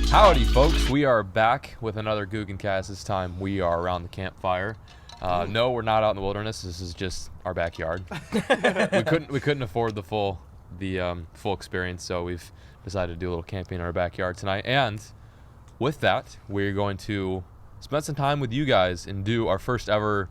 Howdy, folks. We are back with another Googancast. This time we are around the campfire. No, we're not out in the wilderness. This is just our backyard. we couldn't afford the full experience, so we've decided to do a little camping in our backyard tonight. And with that, we're going to spend some time with you guys and do our first ever.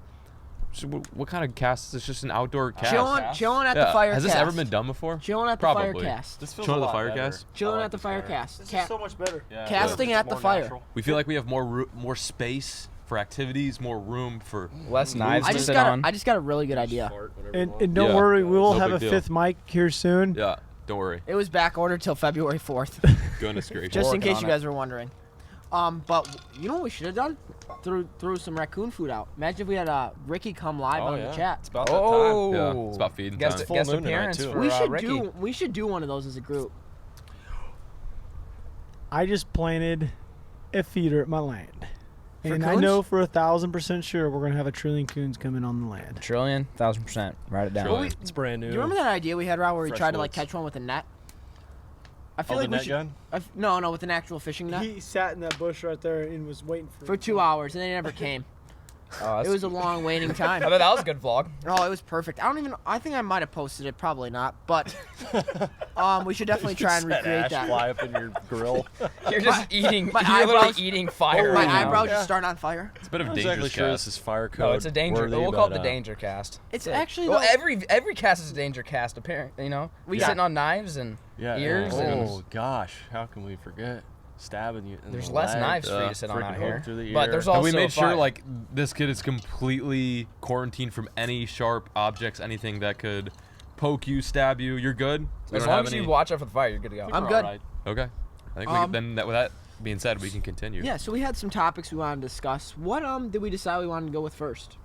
What kind of cast is this? Just an outdoor cast? Chilling at the FireCast. Has this ever been done before? Chilling at the Probably. FireCast. This feels Chilling a at the lot FireCast? better. Chilling at the FireCast. This is so much better. Yeah. Casting at the fire. Natural. We feel like we have more space for activities, more room for Less knives I to just sit got on. I just got a really good idea. And don't Yeah. worry, we will No have a big deal. fifth mic here soon. Yeah, don't worry. It was back ordered till February 4th, Goodness gracious. just in Working case on you it. guys were wondering. But you know what we should have done? Threw some raccoon food out. Imagine if we had Ricky come live on the chat. It's about that time. Oh, Yeah, it's about feeding guest, time. Full guest moon tonight, appearance too. for Ricky. We should do one of those as a group. I just planted a feeder at my land. For And I coons? know for 1,000% sure we're going to have a trillion coons coming on the land. Trillion, 1,00000%. Write it down. Trillion. It's brand new. Do you remember that idea we had, Rob, where we Fresh tried to like woods. catch one with a net? I feel Oh, like the we net should. gun? No, with an actual fishing net He sat in that bush right there and was waiting for 2 hours, and they never came. Oh, It was a long waiting time. I bet that was a good vlog. Oh, it was perfect. I think I might have posted it, probably not, but we should definitely try and That recreate ash that. fly up in your grill. You're just eating. my You're literally eyebrows- eating fire. My right now. eyebrows just start on fire. It's a bit of a I'm not dangerous exactly sure cast. this is fire code. No, it's a danger. worthy, We'll call it but, the danger cast. It's That's it. actually well, though- every cast is a danger cast. Apparently, you know, we Yeah. sitting on knives and Yeah. ears Oh and gosh, how can we forget stabbing you? In there's the less leg, knives for you to sit on freaking out hook here. through the But ear. there's And also we made fire. sure like this kid is completely quarantined from any sharp objects, anything that could poke you, stab you. You're good. We As don't long have as any. you watch out for the fire, you're good to go. I'm We're good. all right. Okay. I think with that being said, we can continue. Yeah, so we had some topics we wanted to discuss. What did we decide we wanted to go with first?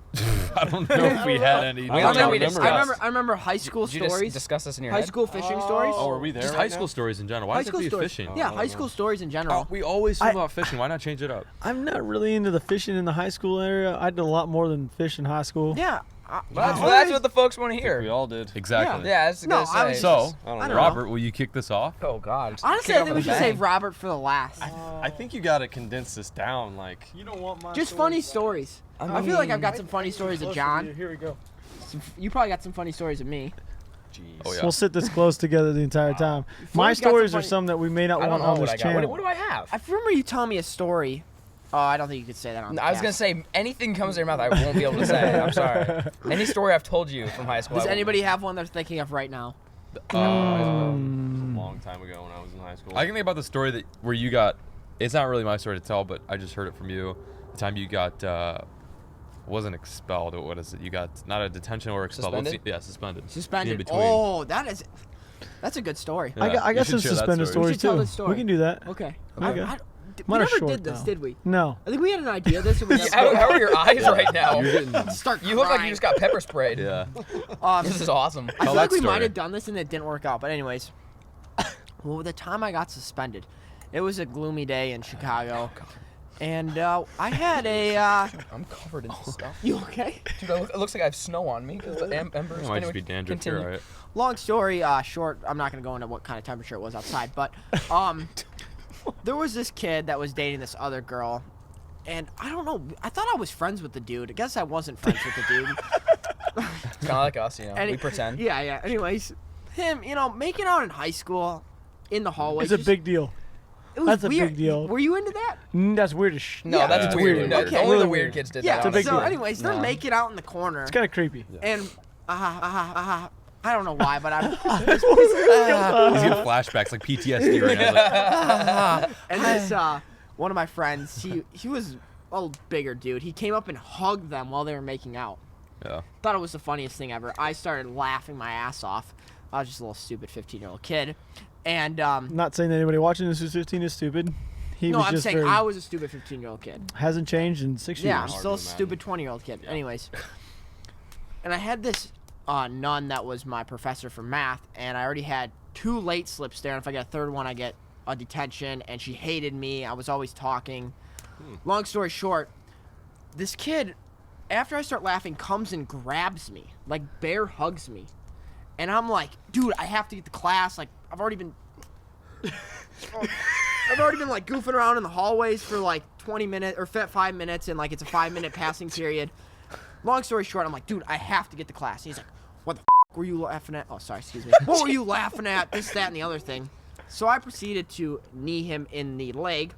I don't know if we had any. I don't know. We I discussed. remember high school Did you just stories, discuss this in your high head? school fishing stories. Oh, are we there? Just right high school now? stories in general. Why High does it school be stories. fishing? Yeah, I high don't school know. stories in general. Oh, we always talk about fishing. Why not change it up? I'm not really into the fishing in the high school area. I did a lot more than fish in high school. Yeah. That's what the folks want to We hear. all did. Exactly. Yeah, that's No, gonna I say. was So, I don't I know. don't Robert, will you kick this off? Oh God. Honestly, Kick I think over we the should bank. save Robert for the last. I think you got to condense this down. Like, You don't want my Just funny stories. I feel like I've got some funny stories of John. Here we go. You probably got some funny stories of me. jeez. Oh, yeah. We'll sit this close together the entire time. My Floyd's got some stories are funny- some that we may not I don't want know on what this I got. channel. What do I have? I remember you telling me a story. Oh, I don't think you could say that on. I was gonna say anything comes to your mouth, I won't be able to say. I'm sorry. Any story I've told you from high school. Does I won't. anybody have one they're thinking of right now? It was a long time ago when I was in high school. I can think about the story that where you got. It's not really my story to tell, but I just heard it from you. The time you got wasn't expelled. What is it? You got not a detention or expelled. Suspended? Yeah, suspended. In Suspended. between. Oh, that's a good story. Yeah, I you got should some share that suspended story. We stories should tell too. this story. We can do that. Okay. Okay. We Mine are never short, did this, though. did we? No. I think we had an idea of this. And we never How are your eyes right now? You're getting. start You look like crying. you just got pepper sprayed. Yeah. This is awesome. I Tell feel like that we might story. have done this and it didn't work out. But anyways, well, the time I got suspended, it was a gloomy day in Chicago, and I had a. I'm covered in stuff. You okay? Dude, it looks like I have snow on me. 'Cause the embers. It might just Anyway, be dandruff continue. here, right? Long story short, I'm not gonna go into what kind of temperature it was outside, but there was this kid that was dating this other girl, and I don't know. I thought I was friends with the dude. I guess I wasn't friends with the dude. It's kind of like us, you know. And we pretend. Yeah. Anyways, him, making out in high school, in the hallway. It's a big deal. It was that's a weird. big deal. Were you into that? That's weird as shit. No, Yeah, that's it's weird. weird. No, Okay. only Really the weird weird. kids did Yeah. that. a big So, deal. anyways, they're No. making out in the corner, It's kind of creepy. and I don't know why, but I'm. He's getting flashbacks like PTSD right now. Like, And this one of my friends, he was a bigger dude. He came up and hugged them while they were making out. yeah. Thought it was the funniest thing ever. I started laughing my ass off. I was just a little stupid 15-year-old kid, and Not saying that anybody watching this who's 15 is stupid. He no, was I'm just saying very, I was a stupid 15-year-old kid. hasn't changed in 6 Yeah, I'm years. Hard still a to imagine. stupid 20-year-old kid. Anyways, and I had this nun that was my professor for math, and I already had 2 late slips there, and if I get a third one, I get a detention, and she hated me. I was always talking. Long story short, this kid, after I start laughing, comes and grabs me, like bear hugs me. And I'm like, dude, I have to get to class. Like, I've already been I've already been like goofing around in the hallways for like 20 minutes or 5 minutes, and like it's a 5-minute passing period. Long story short, I'm like, dude, I have to get to class. And he's like, what the were you laughing at? Oh, sorry, excuse me. What were you laughing at? This, that, and the other thing. So I proceeded to knee him in the leg,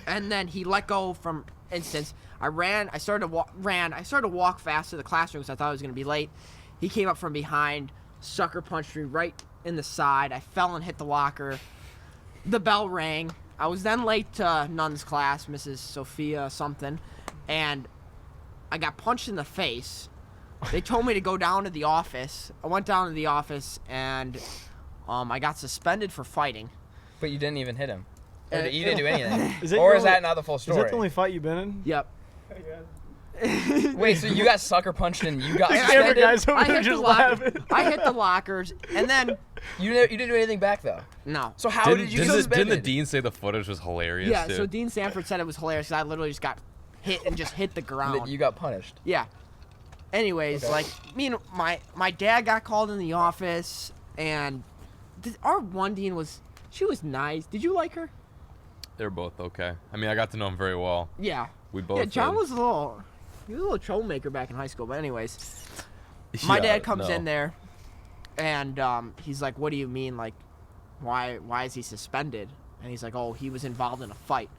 and then he let go from instance. I started to walk fast to the classroom because I thought I was going to be late. He came up from behind, sucker punched me right in the side. I fell and hit the locker. The bell rang. I was then late to Nunn's class, Mrs. Sophia something, and I got punched in the face. They told me to go down to the office. I went down to the office, and I got suspended for fighting. But you didn't even hit him. Or you didn't do anything. Is that not the full story? Is that the only fight you've been in? Yep. Wait, so you got sucker punched and you got Camera suspended? guys over there hit the just locker- laughing. I hit the lockers, and then You didn't do anything back though. no. So how did you get suspended? Didn't the dean say the footage was hilarious? Yeah, too? so Dean Sanford said it was hilarious because I literally just got hit and just hit the And ground. that you got punished. Yeah. Anyways, Okay. like me and my dad got called in the office, and our one dean was nice. Did you like her? They're both okay. I mean, I got to know him very well. Yeah. We both. Yeah, John did. was a little troublemaker back in high school. But anyways, my Yeah, dad comes no. in there, and he's like, "What do you mean? Like, why is he suspended?" And he's like, "Oh, he was involved in a fight."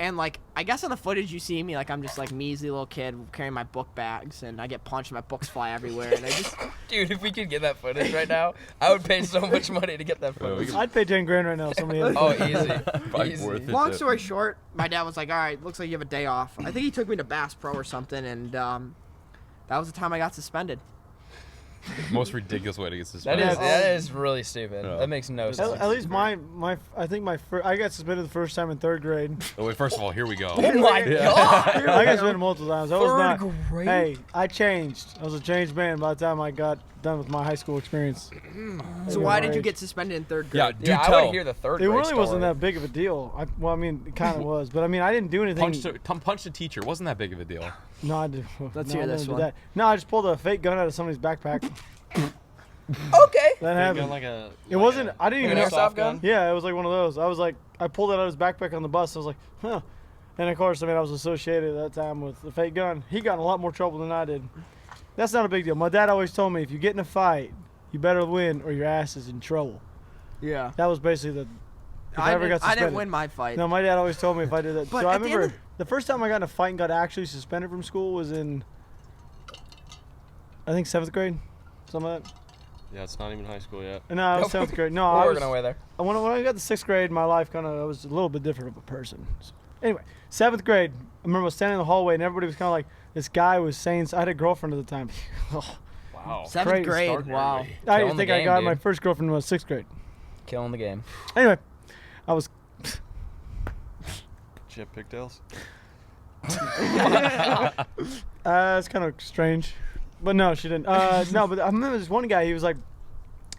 And like, I guess on the footage you see me, like I'm just like measly little kid carrying my book bags, and I get punched, and my books fly everywhere, and I just Dude, if we could get that footage right now, I would pay so much money to get that footage. I'd pay 10 grand right now. if Somebody had Oh, easy. Probably Easy. worth it. long too. story short, my dad was like, "All right, looks like you have a day off." I think he took me to Bass Pro or something, and that was the time I got suspended. Most ridiculous way to get That suspended. is really stupid. Yeah. That makes no sense. At least I got suspended the first time in 3rd grade. Oh, wait, first of all, here we go. Oh my god! I got suspended multiple times. I was not. grade? Hey, I changed. I was a changed man by the time I got done with my high school experience. So why did you get suspended in 3rd grade? Yeah, do Yeah, I tell. want to hear the third It grade really wasn't story. that big of a deal. Well, I mean, it kind of was, but I mean, I didn't do anything. Punched a teacher. Wasn't that big of a deal. No, I did. Let's no, hear I this didn't do one. that. No, I just pulled a fake gun out of somebody's backpack. Okay. That Gun happened. like a. It wasn't. I didn't Like even an know. airsoft gun? Yeah, it was like one of those. I pulled it out of his backpack on the bus. I was like, huh. And of course, I mean, I was associated at that time with the fake gun. He got in a lot more trouble than I did. That's not a big deal. My dad always told me, if you get in a fight, you better win or your ass is in trouble. Yeah. That was basically the. If I ever got I suspended. didn't win my fight. No, my dad always told me if I did that. But So I at the end remember of- the first time I got in a fight and got actually suspended from school was in, I think 7th grade, something like that. Yeah, it's not even high school yet. No, I was 7th grade. No, We're I was. working our way there. When I got to 6th grade, my life I was a little bit different of a person. So, anyway, 7th grade, I remember I was standing in the hallway and everybody was kind of like, this guy was saying, I had a girlfriend at the time. Wow. 7th Crazy. grade. Starting Wow. early. I Killing the think I game, got dude. my first girlfriend when I was 6th grade. Killing the game. Anyway, I was. She have pigtails? It's kind of strange. But no, she didn't. No, but I remember this one guy, he was like,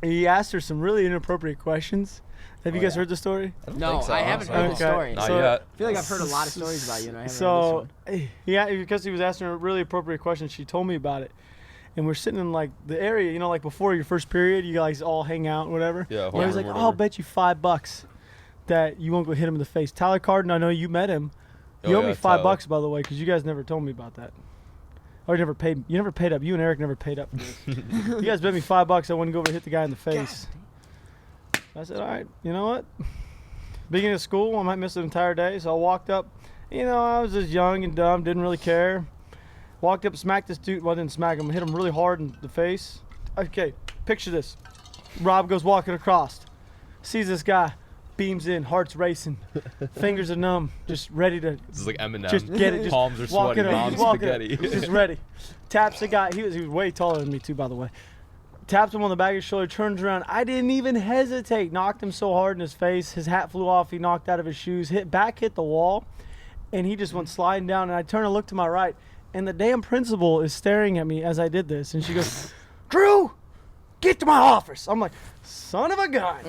he asked her some really inappropriate questions. Have you Oh, guys yeah. heard the story? I don't No, think so, I haven't honestly. heard the Okay. story. Not So- yet. I feel like I've heard a lot of stories about you, and I haven't So, heard because he was asking her really appropriate questions, she told me about it. And we're sitting in like the area, you know, like before your first period, you guys all hang out and whatever. Yeah, And he was homeroom, like, whatever. I'll bet you $5 that you won't go hit him in the face. Tyler Carden, I know you met him. You Oh, owe yeah, me $5, Tyler. by the way, because you guys never told me about that. Or you never paid up. You and Eric never paid up for this. You guys bet me $5 I wouldn't go over and hit the guy in the face. I said, all right, you know what? Beginning of school, I might miss an entire day, so I walked up. You know, I was just young and dumb, didn't really care. Walked up, smacked this dude. Well, I didn't smack him, hit him really hard in the face. Okay, picture this. Rob goes walking across, sees this guy, beams in, heart's racing, fingers are numb, just ready to This is like Eminem. just get it. Just Palms are walking sweaty. up, Mom's just walking up, spaghetti. just ready. Taps the guy. He was way taller than me too, by the way. Taps him on the back of his shoulder, turns around. I didn't even hesitate. Knocked him so hard in his face. His hat flew off. He knocked out of his shoes. Hit the wall, and he just went sliding down. And I turn and look to my right, and the damn principal is staring at me as I did this. And she goes, "Drew, get to my office." I'm like, son of a gun.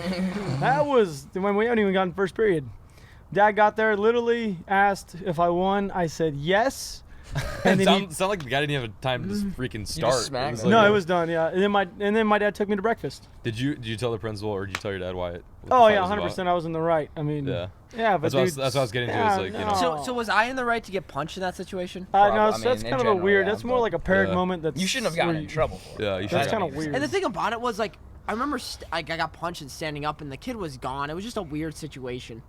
That was when we hadn't even gotten first period. Dad got there, literally asked if I won. I said yes. And It then he, sound like the guy didn't have time to just freaking start. smacked was him. no, like- it was done. Yeah, and then my dad took me to breakfast. Did you tell the principal or did you tell your dad why it? what the Oh fight yeah, was about? 100%. I was in the right. I mean, Yeah. yeah, but That's what I was getting to, is like, you know. So was I in the right to get punched in that situation? no, I that's mean, kind in of a general, weird. yeah, That's more but- like a parent Yeah. moment. That's You shouldn't have gotten where in trouble for it. Yeah, you That's should. kind of weird. And the thing about it was like I remember I got punched and standing up, and the kid was gone. It was just a weird situation.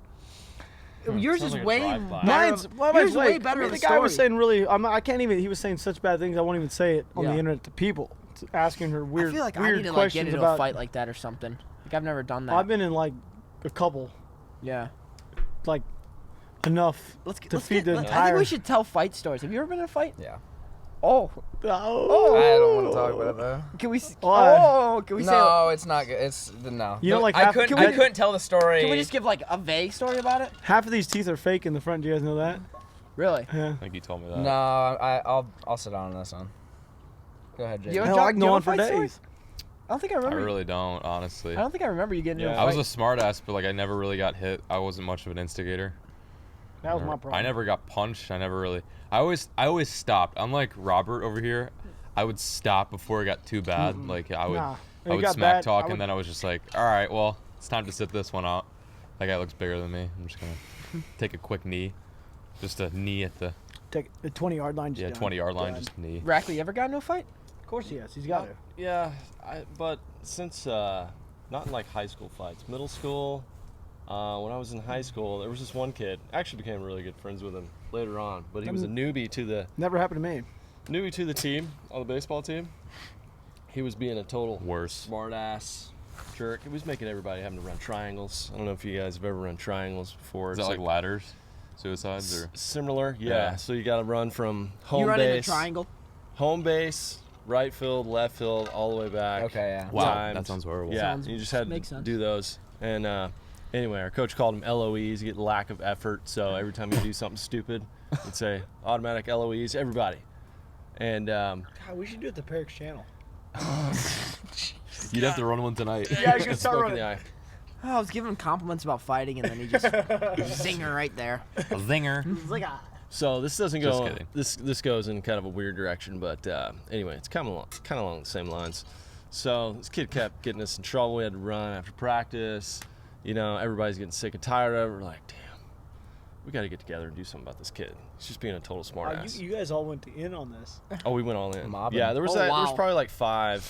Yours Sounds is like a way drive-by. Mine's better. Yours is way better. I of mean, a the guy was story. saying really. I can't even. He was saying such bad things. I won't even say it on the Yeah. internet to people. Asking her weird, I feel like I weird need to like questions get into about. a fight like that or something. Like I've never done that. I've been in like a couple, yeah. like enough Let's to feed the I think entire. we should tell fight stories. Have you ever been in a fight? Yeah. Oh, Oh. I don't want to talk about it though. can we? Why? Oh, can we say? No, it's not good. It's no. You know, like I half- couldn't. can I we- couldn't tell the story. Can we just give like a vague story about it? Half of these teeth are fake in the front. Do you guys know that? Really? Yeah. I think you told me that. No, I'll sit down on this one. Go ahead, Jake. You Hell, John, I can do you go have on a for fight story? days. I don't think I I remember. really don't, honestly. I don't think I remember you getting in a Yeah. fight. I was a smart ass, but like I never really got hit. I wasn't much of an instigator. That was my problem. I never got punched. I never really. I always stopped. Unlike Robert over here, I would stop before it got too bad. Like I would, Nah. I It would got smack bad, talk, I would- and then I was just like, all right, well, it's time to sit this one out. That guy looks bigger than me. I'm just gonna take a quick knee, just a knee at the Take the 20-yard line. Just 20-yard line, done. just a knee. Rackley, you ever got into a fight? Of course he has. He's got to. Yeah, but since not in like high school fights, middle school, when I was in high school, there was this one kid. I actually became really good friends with him later on, but he was a newbie to the team on the baseball team. He was being a total Worse. smart ass jerk. He was making everybody having to run triangles. I don't know if you guys have ever run triangles before. Is that like ladders, suicides, or? Similar? Yeah. Yeah. So you got to run from You home run in a base, triangle. home base, right field, left field, all the way back. Okay, yeah. Wow, timed. that sounds horrible. Yeah, Sounds- you just had makes to sense. do those. And anyway, our coach called them LOEs. You get lack of effort. So every time you do something stupid, you'd say automatic LOEs, everybody. And God, we should do it the Peric's channel. You'd have to run one tonight. Yeah, you can start smoke in the running. eye. Oh, I was giving him compliments about fighting, and then he just zinger right there. A zinger. It's like a. So this doesn't Just go. kidding. This goes in kind of a weird direction, but anyway, it's kind of along the same lines. So this kid kept getting us in trouble. We had to run after practice. You know, everybody's getting sick and tired of it. We're like, damn, we got to get together and do something about this kid. He's just being a total smart ass. You guys all went in on this. Oh, we went all in. Mobbing. Yeah, there was Oh, there wow. was probably like five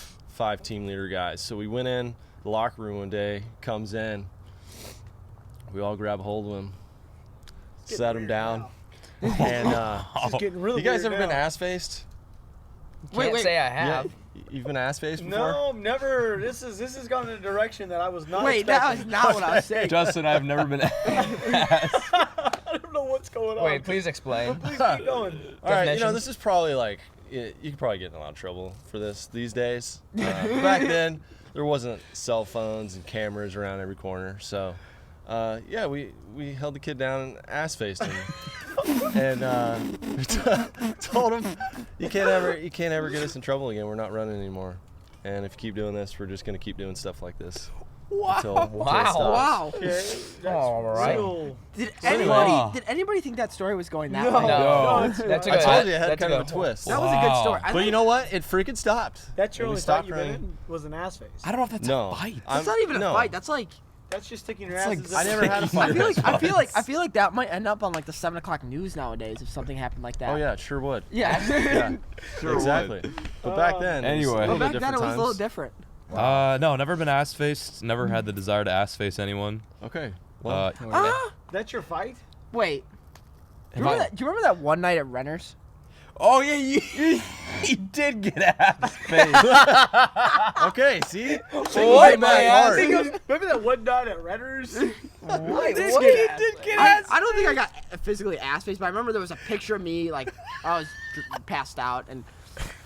team leader guys. So we went in the locker room one day. Comes in. We all grab a hold of him, sat him down, and It's getting really you guys weird ever been now. ass faced? Can't say I have. You've been ass faced before? No, never. This has gone in a direction that I was not. Wait, that was expecting. not what I was saying. Justin, I've never been asked. I don't know what's going on. Wait, please explain. Please keep going. All right, you know, Definition. this is probably like, you could probably get in a lot of trouble for this these days. Back then, there wasn't cell phones and cameras around every corner. So, yeah, we held the kid down and ass-faced him. And told him, you can't ever get us in trouble again. We're not running anymore. And if you keep doing this, we're just going to keep doing stuff like this. Until it stops. Wow. Okay, that's All right. real- Did Wow. anybody think that story was going that No. way? No, it's that took I a- told you it that had took kind of a a- twist. That was a good Wow. story. I But think you know what? It freaking stopped. That's your And we only stopped fight you've been running. in was an ass face. I don't know if that's No. a fight. that's not even a no. fight. That's like That's just sticking your It's ass. like I never had a fight. I feel like that might end up on like the 7 o'clock news nowadays if something happened like that. Oh yeah, it sure would. Yeah. Yeah, Sure exactly. But back then, Anyway. it was a But little back bit then different it was a little times. different. No, never been ass faced. Never had the desire to ass face anyone. Okay. Well, That's your fight. Wait. Do you, Have remember I- that, do you remember that one night at Renner's? Oh yeah, you did get ass faced. okay. See. What, man? Remember that one night at Renner's? Wait, what? did get I don't think I got physically ass faced, but I remember there was a picture of me like I was passed out and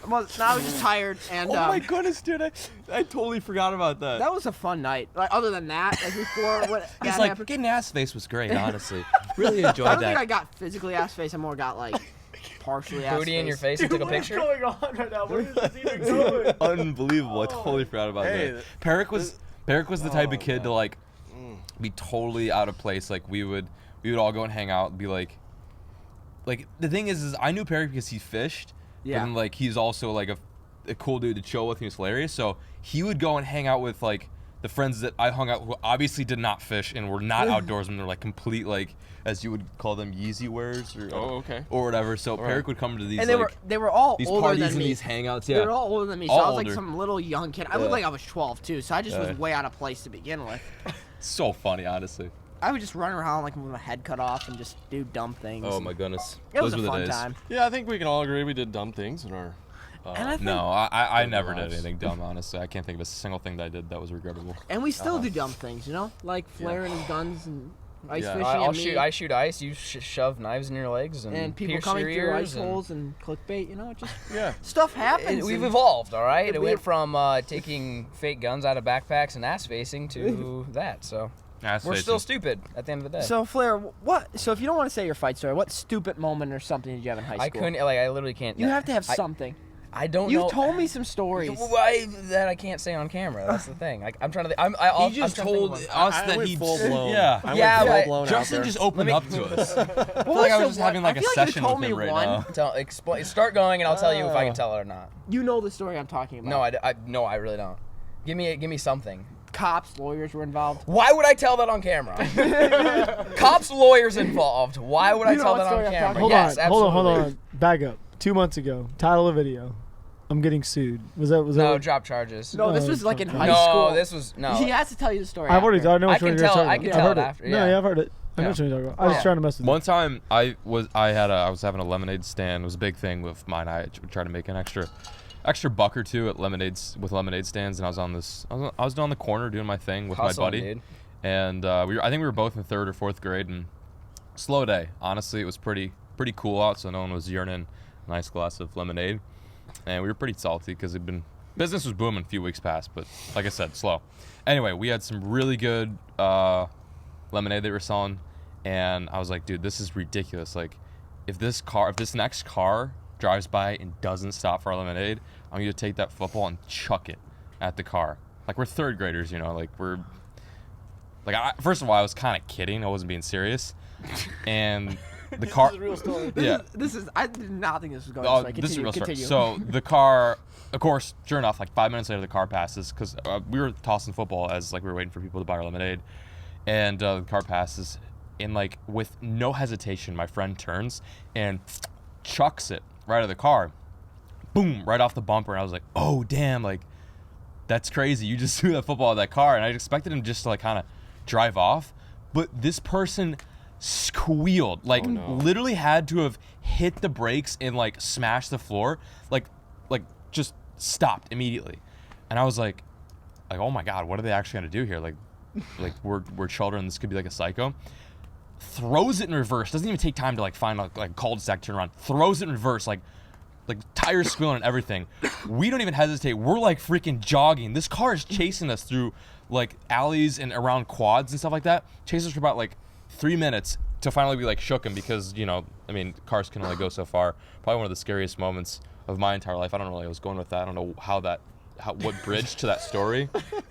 I was just tired and Oh my goodness, dude! I totally forgot about that. that was a fun night. Like other than that, like before what He's that like, happened, getting ass face was great, honestly. Really enjoyed I don't think I that. got physically ass faced. I more got like partially ass Booty in your faced. face and took a What is picture. going on right now? Where is this even going? Unbelievable! I totally forgot about Hey, that. Peric was the type of kid to like Mm. be totally out of place. Like we would all go and hang out and be like, like the thing is I knew Perry because he fished. Yeah. And like he's also like a cool dude to chill with. He was hilarious. So he would go and hang out with like the friends that I hung out who obviously did not fish and were not outdoorsmen. They're like complete like, as you would call them, Yeezy wearers or whatever. So Perry would come to these and they were all these older parties than and me. these hangouts. They were all older than me, so All I was like older. some little young kid. I looked like I was 12 too, so I just was way out of place to begin with. So funny, honestly. I would just run around like with my head cut off and just do dumb things. Oh my goodness. It was Those a were the fun days. time. Yeah, I think we can all agree we did dumb things in our. And I think, No, I Good never did lives. anything dumb, honestly. I can't think of a single thing that I did that was regrettable. and we still do dumb things, you know, like flaring his guns and ice Yeah. fishing. I'll and shoot. me, I shoot ice. You shove knives in your legs and people pierce coming your through ears ice holes and clickbait. You know, it just Yeah. stuff happens. We've and- evolved, all right. It We- went from taking fake guns out of backpacks and ass facing to that. So we're still stupid at the end of the day. So Flair, what? So if you don't want to say your fight story, what stupid moment or something did you have in high school? I couldn't. Like I literally can't. You have to have something. I don't You know. told me some stories. Why that I can't say on camera? That's the thing. Like I'm trying to. He just told us that went he full blown. Yeah. I Yeah, went but full blown Justin out there. just opened up to us. I feel Well, like I was so just what? having like I a feel like you session told with him me right one. now. Explain. Start going, and I'll tell you if I can tell it or not. You know the story I'm talking about. No, I really don't. Give me something. Cops, lawyers were involved. Why would I tell that on camera? Cops, lawyers involved. Why would I You know tell what that on story I'm camera? talking Hold Yes, on, hold absolutely. on. Back up. 2 months ago, title of video. I'm getting sued. Was that? No, drop charges. No, this No, was like in no, high no, school. this was no. He has to tell you the story. I've already. after. I know I which one can you're tell- talking I about. can I've tell heard it it. after, No, yeah. yeah, I've heard it. I know Yeah. what you're talking about. I was Yeah. trying to mess with you. One time I was having a lemonade stand. It was a big thing with mine. I tried to make an extra buck or two at lemonade stands, and I was down the corner doing my thing with Hustling, my buddy. dude. And I think we were both in 3rd or 4th grade, and slow day. Honestly, it was pretty cool out, so no one was yearning a nice glass of lemonade, and we were pretty salty because business was booming a few weeks past, but like I said, slow. Anyway, we had some really good lemonade they were selling, and I was like, dude, this is ridiculous. Like, if this next car drives by and doesn't stop for our lemonade, I'm gonna take that football and chuck it at the car. Like, we're 3rd graders, you know, like first of all, I was kind of kidding. I wasn't being serious. And the car. This is a real story. Yeah. I did not think this was going Oh, this way. this is a real story. Continue. So the car, of course, sure enough, like 5 minutes later, the car passes because we were tossing football as like we were waiting for people to buy our lemonade, and the car passes, and like with no hesitation, my friend turns and chucks it right out of the car, boom, right off the bumper, and I was like, oh damn, like that's crazy. You just threw that football at that car, and I expected him just to like kind of drive off, but this person squealed, like literally had to have hit the brakes and like smashed the floor, like just stopped immediately. And I was like oh my god, what are they actually gonna do here? Like we're children, this could be like a psycho. Throws it in reverse, doesn't even take time to like find like cul-de-sac, turn around, throws it in reverse, like tires squealing and everything. We don't even hesitate. We're like freaking jogging. This car is chasing us through like alleys and around quads and stuff like that. Chased us for about like 3 minutes to finally be like shook him because, you know, I mean, cars can only go so far. Probably one of the scariest moments of my entire life. I don't know where I was going with that. I don't know what bridge to that story,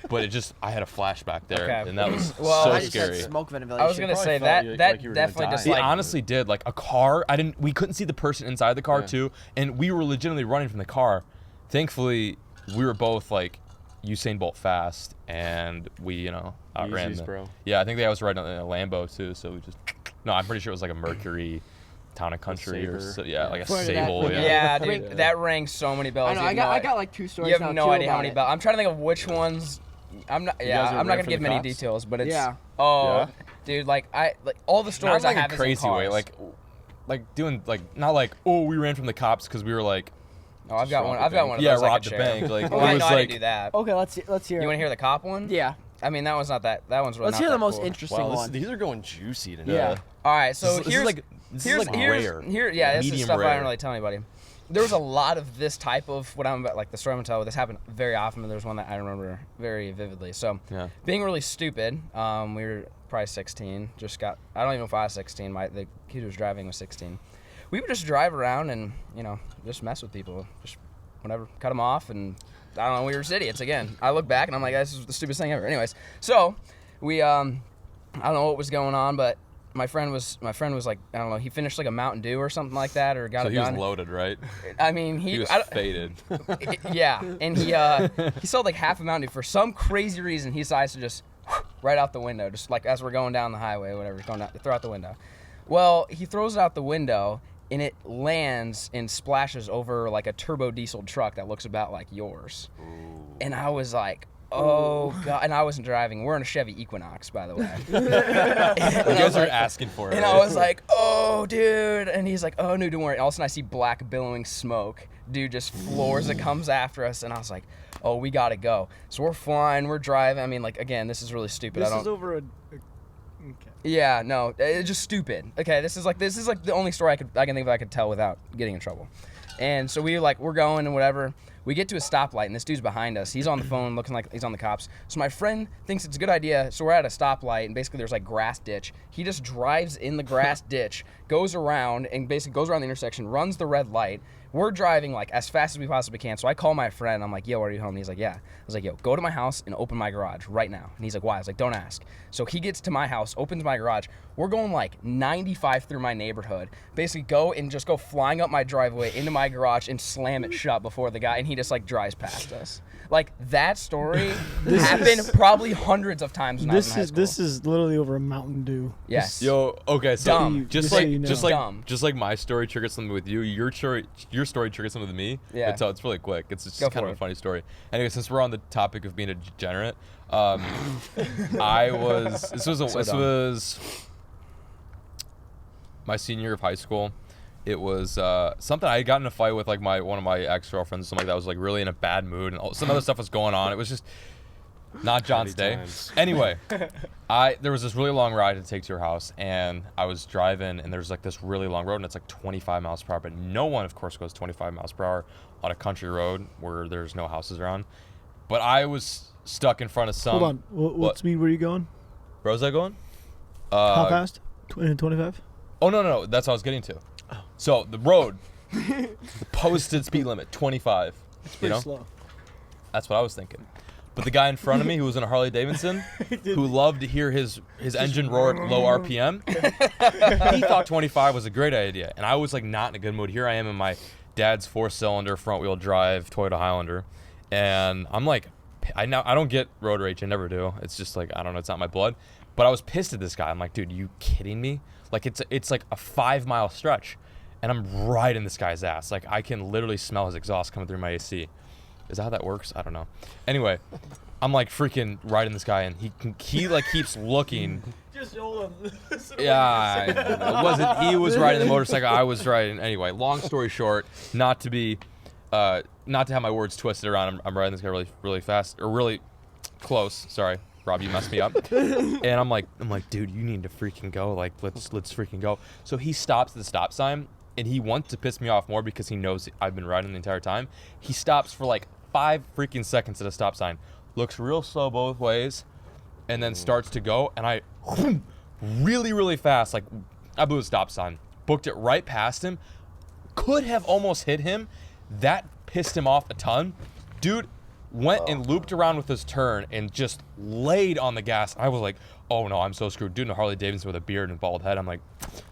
but I had a flashback there, Okay. and that was Well, so I just scary. had smoke ventilation. I was gonna say probably that felt like you were gonna definitely die. just It like honestly did. Like a car, we couldn't see the person inside the car too, and we were legitimately running from the car. Thankfully, we were both like Usain Bolt fast, and we, you know, outran Yeezys, them. bro. Yeah, I think they was riding in a Lambo too, so we just. No, I'm pretty sure it was like a Mercury, Town and Country, or Sabre. like a Pointed at- Sable. yeah, Yeah. dude, that rang so many bells. I know. You I have got no I got like 2 stories. You now, have no too, idea how about many it. bells. I'm trying to think of which ones. I'm not. Yeah, guys ever I'm not ran gonna from give the many cops? details, but it's. Yeah. Oh, Yeah? dude, like all the Not stories like I a have is in crazy way, cars. like doing like not like, oh, we ran from the cops because we were like, Oh, I've got rob one. the I've got bank. one of yeah, those I robbed could the share. bank. Like Oh, it I was know I like didn't do that. Okay, let's hear. You want to it. hear the cop one? Yeah. I mean, that one's not that. That one's really Let's not hear the that most cool. interesting Wow, one. these are going juicy tonight. Yeah. All right, so This is here's like rare. This is Medium stuff I rare. don't really tell anybody. There was a lot of this type of what I'm about, like the story I'm gonna tell. This happened very often, and there's one that I remember very vividly. So, Yeah. being really stupid, we were probably 16. I don't even know if I was 16. The kid who was driving was 16. We would just drive around and just mess with people, just whatever, cut them off, and I don't know. We were just idiots again. I look back and I'm like, this is the stupidest thing ever. Anyways, so we I don't know what was going on, but my friend was like, I don't know, he finished like a Mountain Dew or something like that, or got So it he was done. loaded, right? I mean, He was faded. yeah, and he sold like half a Mountain Dew. For some crazy reason, he decides to just right out the window, just like as we're going down the highway or whatever, throw out the window. Well, he throws it out the window, and it lands and splashes over like a turbo diesel truck that looks about like yours. Ooh. And I was like, oh God, and I wasn't driving. We're in a Chevy Equinox, by the way. You guys are asking for it. And I was like, oh, dude. And he's like, oh, no, don't worry. All of a sudden, I see black billowing smoke. Dude just floors and comes after us. And I was like, oh, we got to go. So we're flying. We're driving. I mean, like, again, this is really stupid. This is over a okay. Yeah, no, it's just stupid. Okay, this is like the only story I can think of I could tell without getting in trouble. And so we're going and whatever. We get to a stoplight, and this dude's behind us. He's on the phone looking like he's on the cops. So my friend thinks it's a good idea. So we're at a stoplight, and basically there's like grass ditch. He just drives in the grass ditch, goes around, and basically goes around the intersection, runs the red light. We're driving like as fast as we possibly can. So I call my friend. I'm like, yo, are you home? And he's like, yeah. I was like, yo, go to my house and open my garage right now. And he's like, why? I was like, don't ask. So he gets to my house, opens my garage. We're going like 95 through my neighborhood. Basically go flying up my driveway into my garage and slam it shut before the guy. And he just like drives past us. Like that story happened probably hundreds of times when I was in high school. This is literally over a Mountain Dew. Yes. Yo, okay, so Dumb. just Dumb. like my story triggered something with you, your story triggered something with me. Yeah. It's really quick. It's just Go kind for of it. a funny story. Anyway, since we're on the topic of being a degenerate, this was my senior year of high school. It was something I got in a fight with like one of my ex-girlfriends, something like that. I was like really in a bad mood, and some other stuff was going on. It was just not John's day. Anyway, there was this really long ride to take to her house, and I was driving, and there's like this really long road, and it's like 25 miles per hour, but no one, of course, goes 25 miles per hour on a country road where there's no houses around. But I was stuck in front of some. Hold on. What speed were you going? Where was I going? How fast? 25? Oh, no. That's what I was getting to. So the road, the posted speed limit, 25. It's pretty slow. That's what I was thinking. But the guy in front of me who was in a Harley Davidson, who loved to hear his engine roar at low RPM, he thought 25 was a great idea. And I was like not in a good mood. Here I am in my dad's 4-cylinder front-wheel drive Toyota Highlander. And I'm like, I don't get road rage. I never do. It's just like, I don't know. It's not my blood. But I was pissed at this guy. I'm like, dude, you kidding me? Like it's like a 5-mile stretch. And I'm right in this guy's ass. Like I can literally smell his exhaust coming through my AC. Is that how that works? I don't know. Anyway, I'm like freaking right in this guy, and he like keeps looking. Just hold on. Yeah, it wasn't. He was riding the motorcycle. I was riding. Anyway, long story short, not to have my words twisted around. I'm riding this guy really, really fast or really close. Sorry, Rob, you messed me up. And I'm like, dude, you need to freaking go. Like, let's freaking go. So he stops at the stop sign. And he wants to piss me off more because he knows I've been riding the entire time. He stops for like 5 freaking seconds at a stop sign, looks real slow both ways, and then starts to go. And I really, really fast, like I blew a stop sign, booked it right past him, could have almost hit him. That pissed him off a ton. Dude went and looped around with his turn and just laid on the gas. I was like, oh no, I'm so screwed. Dude in a Harley Davidson with a beard and bald head. I'm like,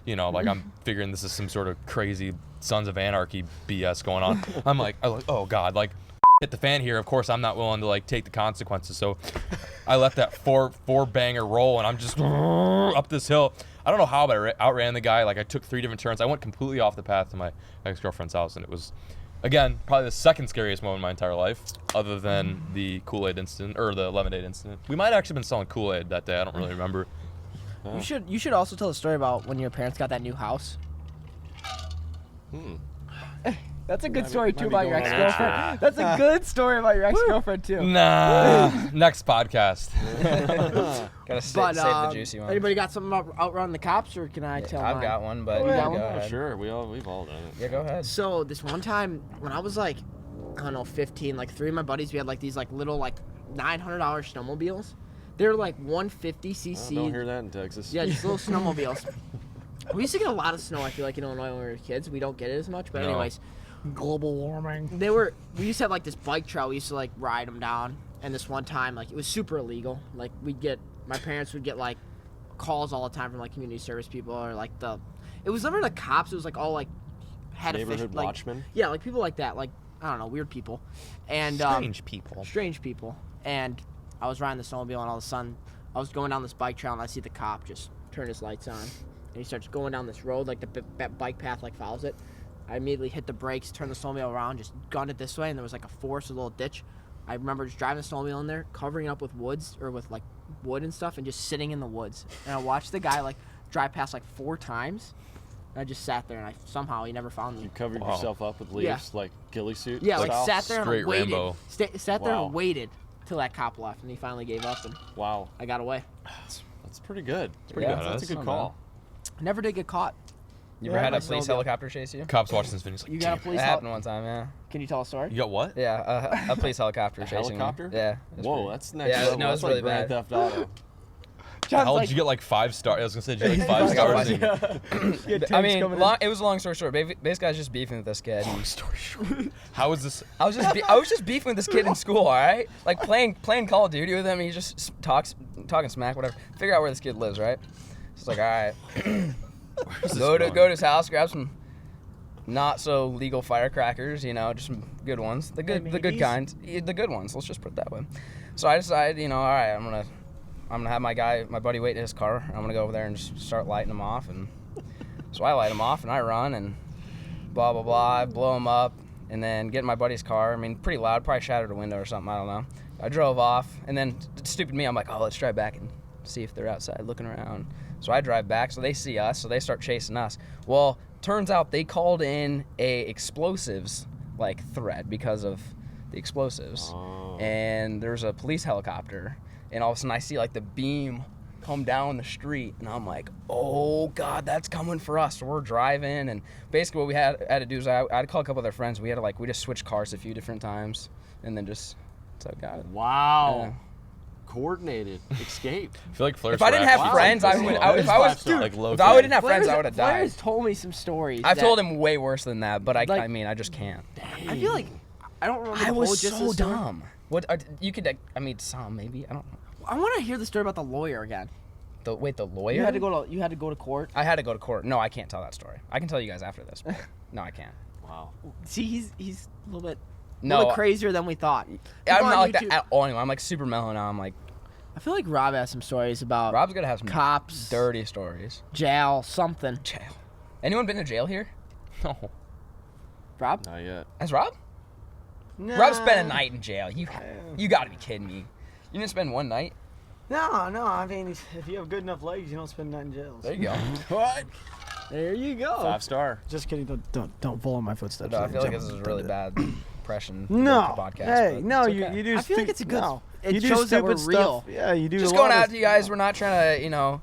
like I'm figuring this is some sort of crazy Sons of Anarchy BS going on. I'm like, oh God, like hit the fan here. Of course, I'm not willing to like take the consequences. So I let that four banger roll, and I'm just up this hill. I don't know how, but I outran the guy. Like I took 3 different turns. I went completely off the path to my ex-girlfriend's house, and it was, again, probably the second scariest moment in my entire life, other than the Kool-Aid incident or the lemonade incident. We might have actually been selling Kool-Aid that day. I don't really remember. You should also tell a story about when your parents got that new house. That's a good story too about your ex-girlfriend. That's a good story about your ex-girlfriend too. Nah, next podcast. Gotta save the juicy ones. Anybody got something outrun the cops, or can I tell mine? I've got one, but You got go one? ahead. Sure, we've all done it. Yeah, go ahead. So this one time when I was like, I don't know, 15, like 3 of my buddies, we had like these like little like $900 snowmobiles. They're like 150cc. Don't hear that in Texas. Yeah, just little snowmobiles. We used to get a lot of snow, I feel like, in Illinois when we were kids. We don't get it as much, but No. anyways. Global warming. We used to have like this bike trail. We used to like ride them down. And this one time, like it was super illegal. Like my parents would get like calls all the time from like community service people or like it was never the cops. It was like all like head official, Neighborhood like watchmen. yeah, like people like that, like I don't know, weird people, and strange people. And I was riding the snowmobile, and all of a sudden I was going down this bike trail, and I see the cop just turn his lights on, and he starts going down this road, like the bike path like follows it. I immediately hit the brakes, turned the snowmobile around, just gunned it this way, and there was like a forest, a little ditch. I remember just driving the snowmobile in there, covering it up with woods or with like wood and stuff, and just sitting in the woods. And I watched the guy like drive past like 4 times. And I just sat there, and somehow he never found me. You covered yourself up with leaves, like ghillie suit. Yeah, like style? sat there Straight and waited. Rambo. Sat there and waited till that cop left, and he finally gave up, and Wow, I got away. that's pretty good. pretty good. That's a good Not call. I never did get caught. You ever Yeah, had a that's police all good. helicopter chase you? Cops watching this video. He's like, You got a "Damn, police It hel- happened one time, yeah. Can you tell a story? you got what? Yeah, a police helicopter A chasing me. helicopter? Yeah. it was Whoa, pretty- that's next Yeah, level. no, That's it's really like Grand bad. Theft Auto. How did you get like 5 stars? I was gonna say, did you get like 5 stars? Yeah, I mean, it was a long story short. Basically, I was just beefing with this kid. Long story short. How is this? I was just beefing with this kid in school, all right? Like playing Call of Duty with him. And he just talking smack, whatever. Figure out where this kid lives, right? So it's like, all right, go to his house, grab some not so legal firecrackers, you know, just some good ones, the good kinds, the good ones. Let's just put it that way. So I decided, you know, all right, I'm gonna have my buddy wait in his car. I'm gonna go over there and just start lighting him off, and so I light him off and I run and blah blah blah. I blow him up and then get in my buddy's car. I mean, pretty loud, probably shattered a window or something. I don't know. I drove off and then stupid me, I'm like, oh, let's drive back and see if they're outside looking around. So I drive back, so they see us, so they start chasing us. Well, turns out they called in a explosives like threat because of the explosives. Oh. And there's a police helicopter, and all of a sudden I see like the beam come down the street, and I'm like, oh god, that's coming for us. So we're driving, and basically what we had to do is I had to call a couple of their friends. We just switched cars a few different times, and then just so got it. Wow. Yeah. Coordinated escape. I feel like Flair's If I didn't have rap- friends, I would. If I was, like low if I didn't have friends, I would have died. Flair's told me some stories. I've that- told him way worse than that, but I Like- mean, I just can't. I feel like I don't remember. I the was whole gist of so the story. dumb. What you could? I mean, some maybe. I don't know. I want to hear the story about the lawyer again. The lawyer. You had to go to court. I had to go to court. No, I can't tell that story. I can tell you guys after this. But no, I can't. Wow. See, he's a little bit No, crazier than we thought. I'm People not on like that YouTube- at all anymore. I'm like super mellow now. I'm like, I feel like Rob has some stories about Rob's gonna have some cops, dirty stories. jail, something. Jail. Anyone been to jail here? No. Rob? Not yet. Has Rob? Nah. Rob spent a night in jail. You gotta be kidding me. You didn't spend one night? No. I mean, if you have good enough legs, you don't spend night in jail. There you go. What? There you go. 5-star. Just kidding. Don't follow my footsteps. No, I feel like this is a really bad impression. No. of the podcast, Hey, but no, it's you okay. you do. I feel like it's a good. No. It You do shows that we're stupid real. stuff. Yeah, you do. Just a going lot out of to you guys. We're not trying to,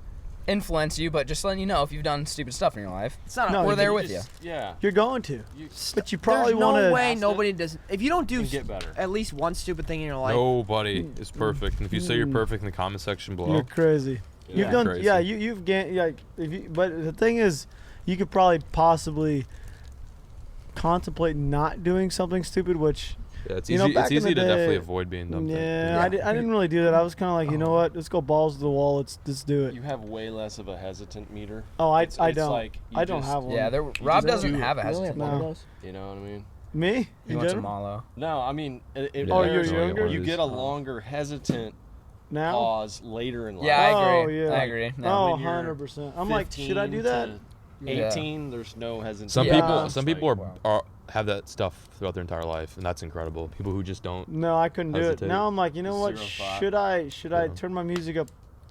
influence you, but just letting you know if you've done stupid stuff in your life. It's not. No, We're you there can with you. Yeah. You're going to, but you probably There's want to. no way Past it nobody does. If you don't do and get better. at least one stupid thing in your life, Nobody is perfect. And if you say you're perfect in the comment section below, You're crazy. Yeah. You've done. Crazy. Yeah, you've gained. Like, but the thing is, you could probably possibly contemplate not doing something stupid, which. yeah, it's You know, easy. back It's in easy the to definitely day- avoid being dumb. Yeah, I didn't really do that. I was kind of like, you know what? Let's go balls to the wall. Let's do it. You have way less of a hesitant meter. Oh, I It's don't. like you I don't just- have one. Yeah, Rob just doesn't do it. have a Really? hesitant. No. One of those? You know what I mean? Me? He In wants a general? Malo. No, I mean, it Yeah, Oh, you're there's- younger? You get a longer hesitant Now? pause later in life. Yeah, I Oh, agree. yeah. I agree. No. Oh, when you're 100%. I'm like, should I do 15 that? to Yeah. 18, there's no hesitation. Some Yeah. people Wow. are have that stuff throughout their entire life, and that's incredible. People who just don't. No, I couldn't do it. Hesitate. Now I'm like, you know what? 0.5. Should I Yeah. turn my music up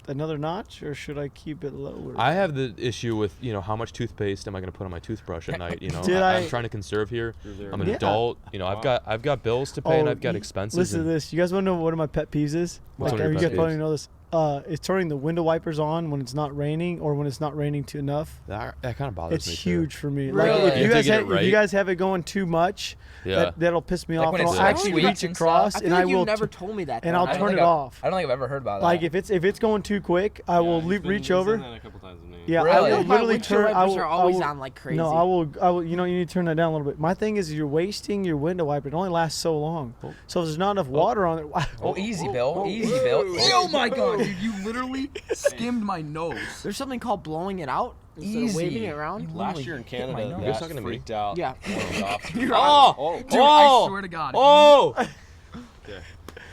another notch, or should I keep it lower? I have the issue with how much toothpaste am I going to put on my toothbrush at night? Did I'm I- trying to conserve here. You're there. I'm an Yeah. adult. Wow. I've got bills to pay and Oh, I've got you- expenses. Listen to and this. You guys want to know what one of my pet peeves is? What's Like, one of you your guys pet probably peeves? know this. It's turning the window wipers on when it's not raining, or when it's not raining too enough. That kind of bothers It's me. huge for me. Really? Like, if You you have to guys get have, it if you right. guys have it going too much, Yeah. that'll piss me Like off, when and it's I'll so actually sweet reach and across, I feel and like I you've will, never told me that. and though. I'll I don't turn think it I've- off. I don't think I've ever heard about that. Like if it's going too quick, I will reach over. That a couple times with me. Yeah, Really? I will My literally windshield turn. wipers are always on like crazy. No, I will. You know, you need to turn that down a little bit. My thing is, you're wasting your window wiper. It only lasts so long. So if there's not enough water on it, Oh, easy, Bill. Easy, Bill. Oh my God, dude! You literally skimmed my nose. There's something called blowing it out instead of waving it around. Last year in Canada, nose. the You're guys talking to me? freaked out. Yeah. One of the officers. You're Oh! Dude, I swear to God.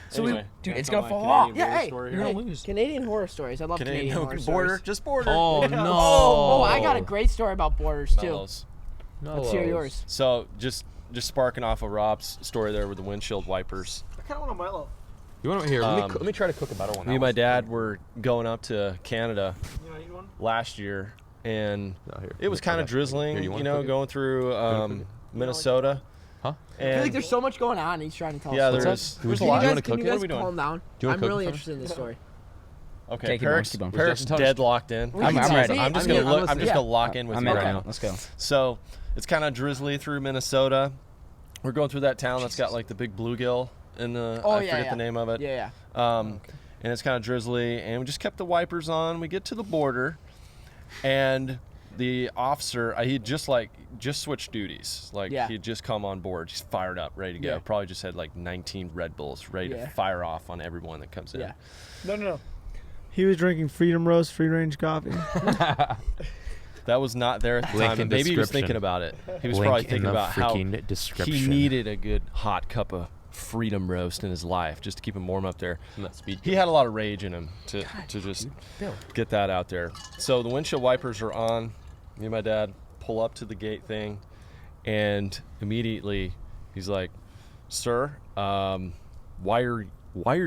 So we- Anyway, Dude, it's that's gonna all my fall off. Canadian Yeah, border hey, story You're here. gonna lose. Canadian horror stories. I love Canadian no, horror border, stories. just border. Oh no. Oh, I got a great story about borders too. Mellows. Let's hear yours. So just sparking off of Rob's story there with the windshield wipers. I kind of want a Milo. You want to hear? Let Um, me try to cook a better one. Me and my dad were going up to Canada You want to eat one? last year, and No, here. it was kind of Okay. drizzling. Here, you wanna know, cook it? going through cook it? Minnesota. Huh? I feel like And there's so much going on. He's trying to tell yeah, us. there's Would a you lot. wanna Can cook you it? guys What are we doing? calm down? Do you wanna I'm cook really it? interested in this story. Okay, Take it, Parrot's, Keep going. Parrot's Touch. deadlocked in. I'm ready. I'm just I'm gonna look. I'm listening. just gonna lock in with I'm you in. right Okay, now. let's go. So it's kind of drizzly through Minnesota. We're going through that town that's got like the big bluegill in the. Oh, I yeah, forget yeah. the name of it. Yeah, And it's kind of drizzly, and we just kept the wipers on. We get to the border, and the officer, he just switched duties. Like Yeah. he'd just come on board, just fired up, ready to go. Yeah. Probably just had like 19 Red Bulls ready Yeah. to fire off on everyone that comes in. Yeah. No. He was drinking Freedom Roast free range coffee. That was not there at the Link time. in But maybe he was description. thinking about it. He was Link probably in thinking the about how freaking description. he needed a good hot cup of Freedom Roast in his life just to keep him warm up there. That speed. He had a lot of rage in him to just get that out there. So the windshield wipers are on. Me and my dad pull up to the gate thing, and immediately he's like, "Sir, why are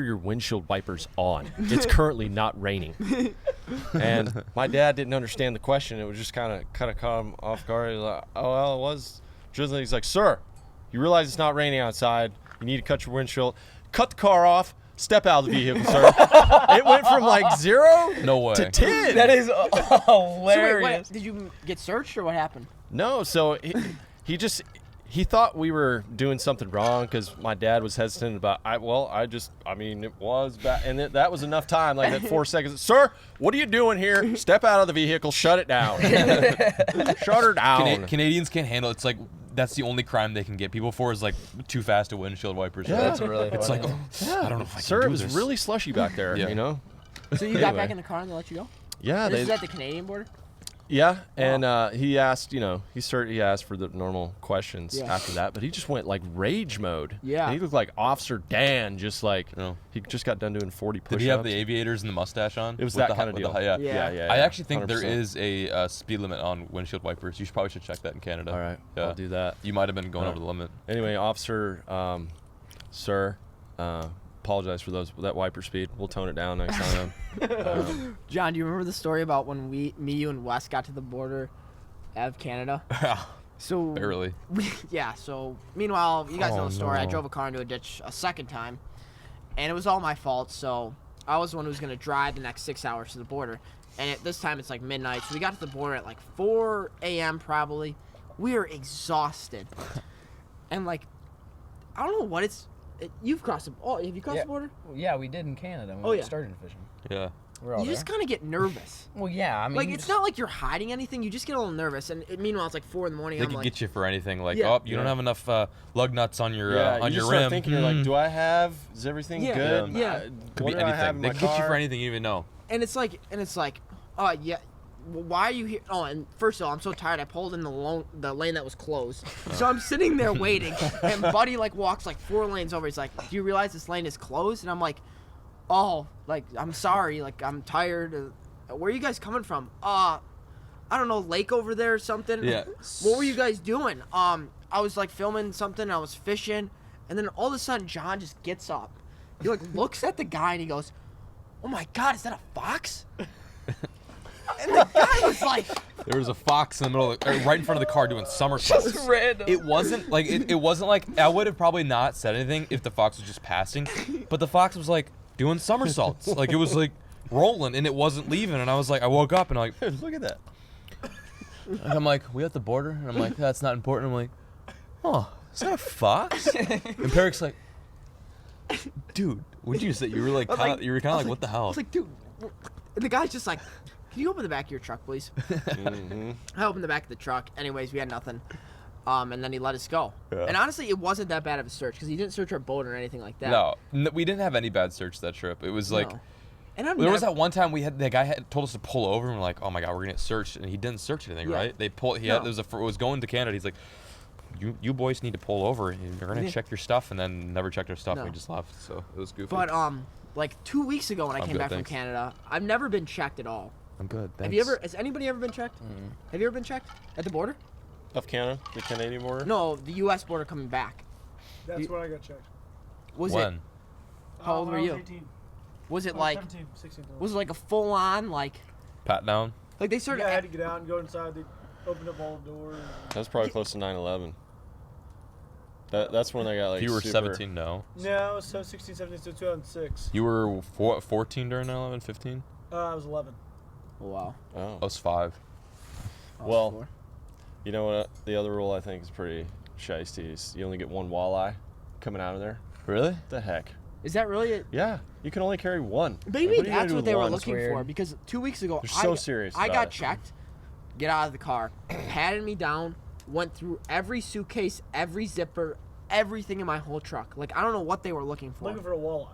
your windshield wipers on? It's currently not raining." And my dad didn't understand the question. It was just kind of caught him off guard. He was like, "Oh well, it was drizzling." He's like, "Sir, you realize it's not raining outside. You need to cut your windshield. Cut the car off. Step out of the vehicle, sir." It went from like 0 No way. to 10. That is So wait, hilarious. did you get searched or what happened? No, so he thought we were doing something wrong because my dad was hesitant about. It was bad, and that was enough time, like that 4 seconds. Sir, what are you doing here? Step out of the vehicle. Shut it down. Shut her down. Canadians can't handle it. It's like that's the only crime they can get people for is like too fast to windshield wipers. Yeah. That's really It's funny. like I don't know if I Sir, can it do was this. really slushy back there. Yeah. You know. So you got Anyway. back in the car and they let you go? Yeah, This they. is at the Canadian border? Yeah, and he asked, he asked for the normal questions Yeah. after that, but he just went like rage mode. Yeah. And he looked like Officer Dan, just like No. he just got done doing 40 push-ups. Did he have the aviators and the mustache on? It was With that the kind of with deal. the- yeah. Yeah. I actually think 100%. there is a speed limit on windshield wipers. You probably should check that in Canada. All right, Yeah. I'll do that. You might have been going All over the limit. Anyway, officer, sir, apologize for that wiper speed. We'll tone it down next time. John, do you remember the story about when me, you, and Wes got to the border of Canada? So Barely. yeah. So meanwhile, you guys know Oh, the story. I no. drove a car into a ditch a second time, and it was all my fault. So I was the one who was gonna drive the next 6 hours to the border, and this time it's like midnight. So we got to the border at like 4 a.m. probably. We were exhausted, and like I don't know what you've crossed the. Oh, have you crossed Yeah. the border? Yeah, we did in Canada. When Oh, we yeah. started fishing. Yeah. We're all You there. just kind of get nervous. Well, yeah. I mean, Like you it's just- not like you're hiding anything. You just get a little nervous, and meanwhile it's like 4 in the morning. They I'm could like, get you for anything. Like, Yeah. oh, you don't have enough lug nuts on your yeah, on you your just rim. start thinking, you're like, do I have? Is everything Yeah. good? Yeah. Could what be do I have anything. in They my could get you for car? anything you even know. and it's like, oh yeah, why are you here? Oh, and first of all, I'm so tired. I pulled in the lane that was closed, so I'm sitting there waiting, and Buddy like walks like 4 lanes over. He's like, "Do you realize this lane is closed?" And I'm like, "Oh, like I'm sorry. Like I'm tired. Where are you guys coming from? I don't know, lake over there or something. Yeah. What were you guys doing? I was like filming something. I was fishing, and then all of a sudden, John just gets up. He like looks at the guy and he goes, "Oh my God, is that a fox?" And the guy was like, There was a fox in the middle, right in front of the car doing somersaults. Just random. It wasn't like it wasn't like I would have probably not said anything if the fox was just passing, but the fox was like doing somersaults, like it was like rolling and it wasn't leaving, and I was like, I woke up and I'm like, Look at that. and I'm like, we at the border, and I'm like, that's not important. I'm like, oh, is that a fox? And Peric's like, dude, what'd you say? You were like, I was like- you were kind of like, what the I hell? was like, dude. And the guy's just like, Can you open the back of your truck, please? Mm-hmm. I opened the back of the truck. Anyways, we had nothing. And then he let us go. Yeah. And honestly, it wasn't that bad of a search because he didn't search our boat or anything like that. No, we didn't have any bad search that trip. It was like, No. And I'm there was never- that one time the guy had told us to pull over, and we're like, oh my god, we're gonna get searched, and he didn't search anything, Yeah. right? They pulled. It was going to Canada. He's like, you boys need to pull over, and you're gonna Yeah. check your stuff, and then never checked our stuff, No. and we just left. So it was goofy. But like 2 weeks ago when I I'm came good, back thanks. from Canada, I've never been checked at all. I'm good. Thanks. Have you ever? Has anybody ever been checked? Have you ever been checked at the border? Of Canada, the Canadian border. No, the U.S. border coming back. That's when I got checked. Was when? it? How old When were I was you? 18. Was it I was like? 17, 16. Was it like a full on like? Pat down. Like they started. Yeah, I had to get out and go inside. They opened up all the doors. That was probably close to 9/11. That's when they got like. If you were super, 17, no. No, it was 16, 17, so 2006. You were 14 during 9/11, 15? I was 11. Oh, wow. Oh. I was 5. Well, Four. You know what? The other rule I think is pretty shiesty is you only get one walleye coming out of there. Really? The heck? Is that really it? Yeah, you can only carry one. Maybe Like, what are you gonna that's do what with they were one? looking weird. for because 2 weeks ago They're so serious I about got it. checked, get out of the car, patted me down, went through every suitcase, every zipper, everything in my whole truck. Like I don't know what they were looking for. Looking for a walleye.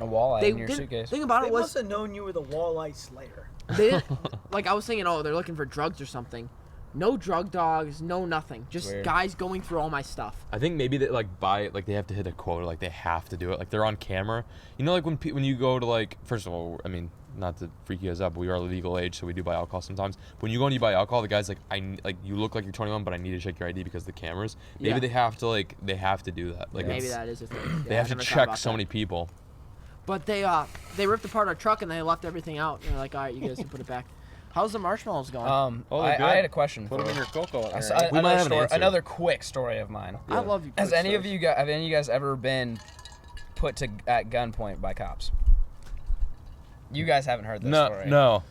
A walleye They in your didn't- suitcase. Thing about They it was must have known you were the walleye slayer. they didn't, like I was thinking, oh, they're looking for drugs or something. No drug dogs, no nothing. Just Weird. guys going through all my stuff. I think maybe they like buy it, like they have to hit a quota, like they have to do it, like they're on camera. You know, like when you go to like, first of all, I mean, not to freak you guys out, but we are legal age, so we do buy alcohol sometimes. When you go and you buy alcohol, the guy's like, you look like you're 21, but I need to check your ID because of the cameras. Maybe Yeah. they have to do that. Like Maybe it's- that is a thing. they Yeah, have I to never thought check about so that. many people. But they ripped apart our truck and they left everything out. And they're like, all right, you guys can put it back. How's the marshmallows going? Oh, I good. had a question Put for them in you. your cocoa. I or- saw- We might have an answer. another quick story of mine. I love you. Has quick any of stories. you guys, have any of you guys ever been put to at gunpoint by cops? You guys haven't heard this story. No.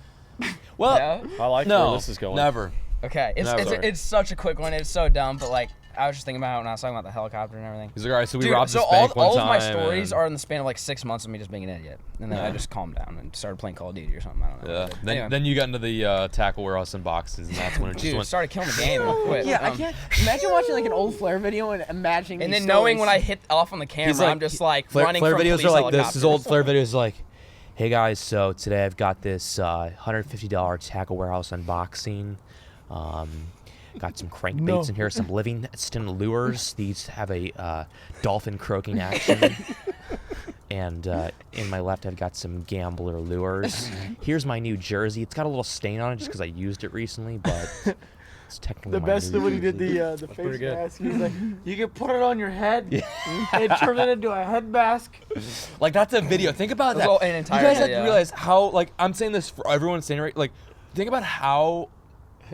Well, No? I like no, where this is going. never. Okay, Never. it's such a quick one. It's so dumb, but like I was just thinking about it when I was talking about the helicopter and everything. He's like, all right, so we Dude, robbed so this bank all one of my time, stories and- are in the span of like 6 months of me just being an idiot, and then I Yeah. just calmed down and started playing Call of Duty or something. I don't know. Yeah. Then, Anyway. then you got into the tackle warehouse and boxes, and that's when it just Dude, went. started killing the game and I quit. Yeah, I can't imagine watching like an old Flair video and imagining. And these then knowing when I stories. hit off on the camera, He's like- I'm just like Flare running from videos police are like this. His helicopters. old Flare videos are like, hey guys, so today I've got this $150 tackle warehouse unboxing. Got some crankbaits in here, some Livingston lures. These have a dolphin croaking action. And in my left, I've got some gambler lures. Here's my new jersey. It's got a little stain on it just because I used it recently, but it's technically The my best new is when he did jersey. the face pretty good. mask. He was like, you can put it on your head and turn it into a head mask. Like, that's a video. Think about That's that. all- an You entire guys have to video. realize how, like, I'm saying this for everyone saying it right. Like, think about how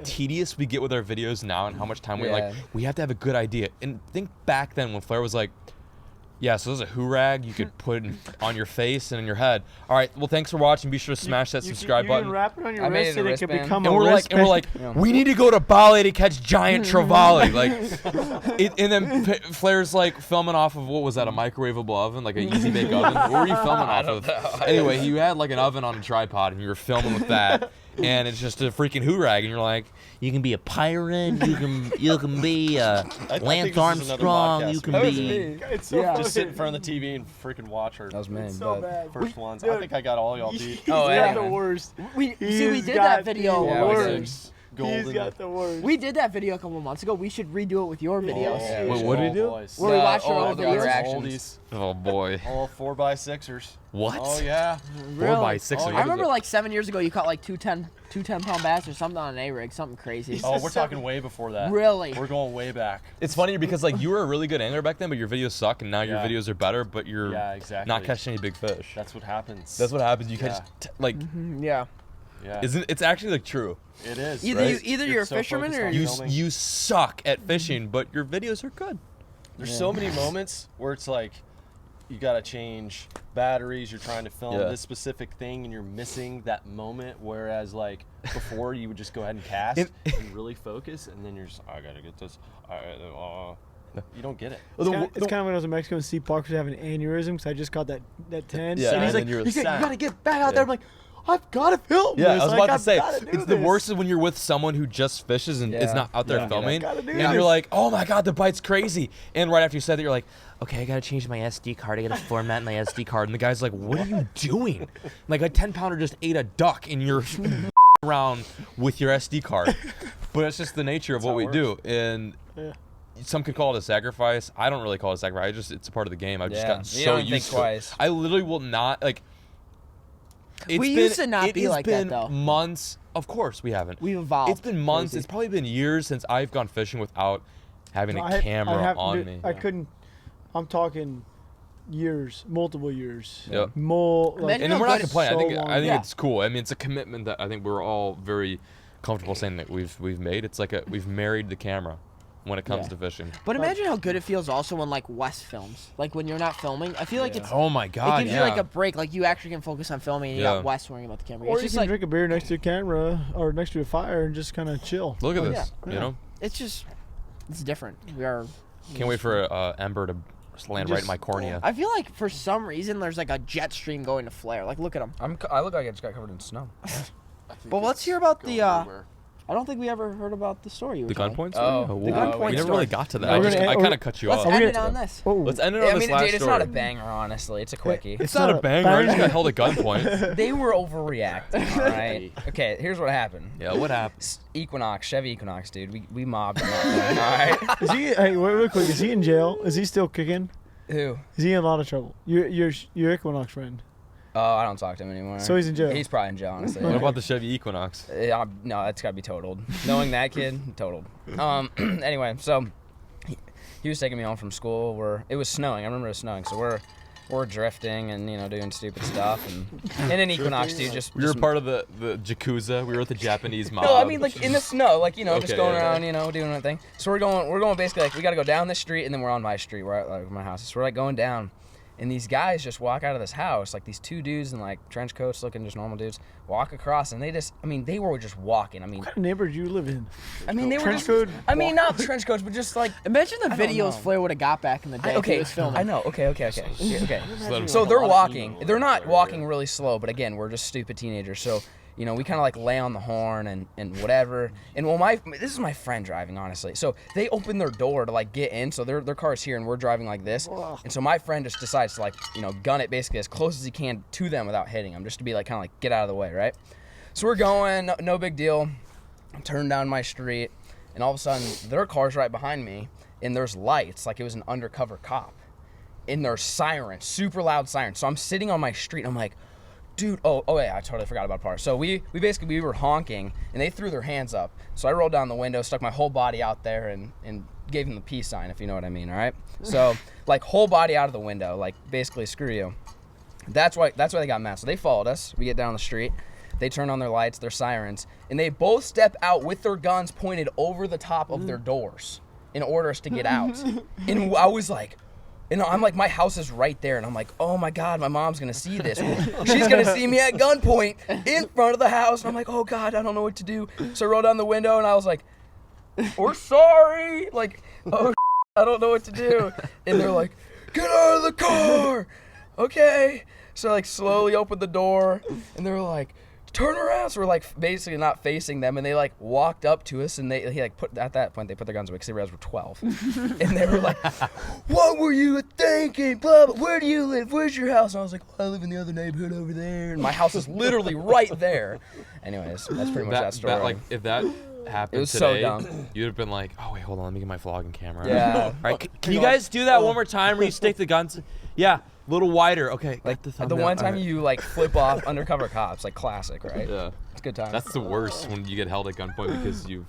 tedious we get with our videos now and how much time we Yeah. like. We have to have a good idea. And think back then when Flair was like, yeah, so there's a hoo-rag you could put on your face and in your head. All right, well, thanks for watching. Be sure to smash that subscribe you button. can wrap it on your I made wrist it a and it can wristband. become And a we're like, Yeah. we need to go to Bali to catch giant trevally. Like, and then Flair's like filming off of, what was that, a microwavable oven, like an easy bake oven? What were you filming off of? Anyway, you had like an oven on a tripod, and you were filming with that, and it's just a freaking hoo-rag, and you're like, you can be a pirate, you can be I think Lance this is another Armstrong, podcast you can That was be. me. It's so Yeah. funny. Just sit in front of the TV and freaking watch her That was me. It's so but bad. first ones. Dude. I think I got all y'all beat. He's Oh, got yeah. the worst. we He's did got that video. the Yeah, we did. worst. Golden. He's got the worst. We did that video a couple of months ago. We should redo it with your videos. Yeah. Wait, what did we do? Where we The- watched our oh, old the videos. reactions. Oh boy. All 4x6ers. What? Oh yeah. 4x6. Oh, what I I is remember it? like 7 years ago, you caught like two 10-pound bass or something on an A-rig, something crazy. Oh, we're talking way before that. Really? We're going way back. It's funny because like you were a really good angler back then, but your videos suck, and now your Yeah. videos are better, but you're Yeah, exactly. not catching any big fish. That's what happens. That's what happens. You catch Yeah. like, Yeah. Yeah. isn't it's actually like true? It is. Either right? you're a so fisherman focused or on You filming. you suck at fishing, but your videos are good. There's so many moments where it's like you gotta change batteries. You're trying to film Yeah. this specific thing, and you're missing that moment. Whereas like before, you would just go ahead and cast It- and really focus, and then you're just, I gotta get this. You don't get it. It's kind of when I was in Mexico and Steve Parker was having an aneurysm because I just caught that 10. Yeah, and he's and like, then you're he's like, sad. you gotta get back out there. I'm like, I've got to film Yeah, this. I was Like, about to I've say, gotta do it's the this. worst is when you're with someone who just fishes and is Yeah. not out there Yeah. filming, Gotta do and this. you're like, oh my god, the bite's crazy. And right after you said that, you're like, Okay, I gotta change my SD card. I gotta format my SD card. And the guy's like, what are you doing? Like a 10-pounder just ate a duck and you're around with your SD card. But it's just the nature of what we do. And some could call it a sacrifice. I don't really call it a sacrifice. It's a part of the game. I've just gotten You so don't think used to twice. it. I literally will not like. We used to not be like that, though. Months. Of course, we haven't. We've evolved. It's been months. Crazy. It's probably been years since I've gone fishing without having a camera on me. I couldn't. I'm talking years, multiple years. Yep. More. Like, Imagine And how we're not good- complaining. so I think long. it's cool. I mean, it's a commitment that I think we're all very comfortable saying that we've made. It's like we've married the camera when it comes Yeah. to fishing. But imagine how good it feels also when like Wes films. Like when you're not filming, I feel like it's Oh my God! it gives you like a break. Like you actually can focus on filming, and you Yeah. got Wes worrying about the camera. or It's you just can like drink a beer next to a camera or next to a fire and just kind of chill. Look at Oh, this. yeah. You know, it's just it's different. We are. can't wait for Ember to land right in my cornea. I feel like for some reason there's like a jet stream going to flare. Like look at him. I look like I just got covered in snow. But let's hear about the. I don't think we ever heard about the story you were The telling. gunpoint Oh, story? the gunpoint we never story. really got to that. We're I gonna- kind of cut you Let's off. end we it on this. Oh, Let's end it Yeah, on I this mean, last dude, it's story. not a banger, honestly. It's a quickie. It's not a banger. I just got held at gunpoint. They were overreacting, all right? Okay, here's what happened. Yeah, what happened? Equinox, Chevy Equinox, dude. We mobbed him up there, all right? Is he? Hey, wait, real quick. Is he in jail? Is he still kicking? Who? Is he in a lot of trouble? Your Equinox friend. Oh, I don't talk to him anymore. So he's in jail. He's probably in jail, honestly. What about the Chevy Equinox? No, that's gotta be totaled. Knowing that kid, totaled. Anyway, so he was taking me home from school. It was snowing. I remember it was snowing. So we're drifting and doing stupid stuff and an Equinox dude just. We were part of the Yakuza. We were at the Japanese mob. No, I mean like in the snow, like just Okay, going yeah. around, doing that thing. So we're going basically like we gotta go down this street and then we're on my street where my house is. So we're like going down. And these guys just walk out of this house, like these two dudes in like trench coats looking just normal dudes, walk across and they were just walking. What kind of neighborhood you live in? They were Trench just, coat? not trench coats, but just like, Imagine the I don't videos know. Flair would have got back in the day. If he okay, was filming. I know, okay. Let 'em- So they're walking, they're not walking really slow, but again, we're just stupid teenagers. So, we kind of like lay on the horn and whatever. And this is my friend driving, honestly. So they open their door to like get in. So their car's here and we're driving like this. And so my friend just decides to like, gun it basically as close as he can to them without hitting them, just to be like kind of like get out of the way, right? So we're going, no big deal. Turn down my street, and all of a sudden their car's right behind me, and there's lights like it was an undercover cop. And there's sirens, super loud sirens. So I'm sitting on my street, and I'm like, dude, oh yeah, I totally forgot about a part. So we were honking, and they threw their hands up. So I rolled down the window, stuck my whole body out there, and gave them the peace sign, if you know what I mean, all right? So, like, whole body out of the window, like, basically, screw you. That's why they got mad. So they followed us. We get down the street. They turn on their lights, their sirens, and they both step out with their guns pointed over the top of their doors in order us to get out. And I was like, I'm like, my house is right there, and I'm like, oh my God, my mom's gonna see this. She's gonna see me at gunpoint in front of the house, and I'm like, oh God, I don't know what to do. So I rolled down the window, and I was like, we're sorry, like, oh, I don't know what to do. And they're like, get out of the car, okay. So I like slowly opened the door, and they were like, turn around. So we're like basically not facing them, and they like walked up to us, and he like put at that point they put their guns away because they realized we're 12, and they were like, "What were you thinking? Blah, blah, where do you live? Where's your house?" And I was like, "I live in the other neighborhood over there, and my house is literally right there." Anyways, that's pretty much that story. like if that happened It was so today, dumb. you'd have been like, oh wait, hold on, let me get my vlogging camera. Yeah. All right, can you guys do that one more time where you stick the guns? Yeah, a little wider. Okay. Like the the one time you like flip off undercover cops, like classic, right? Yeah. It's a good time. That's the worst when you get held at gunpoint because you.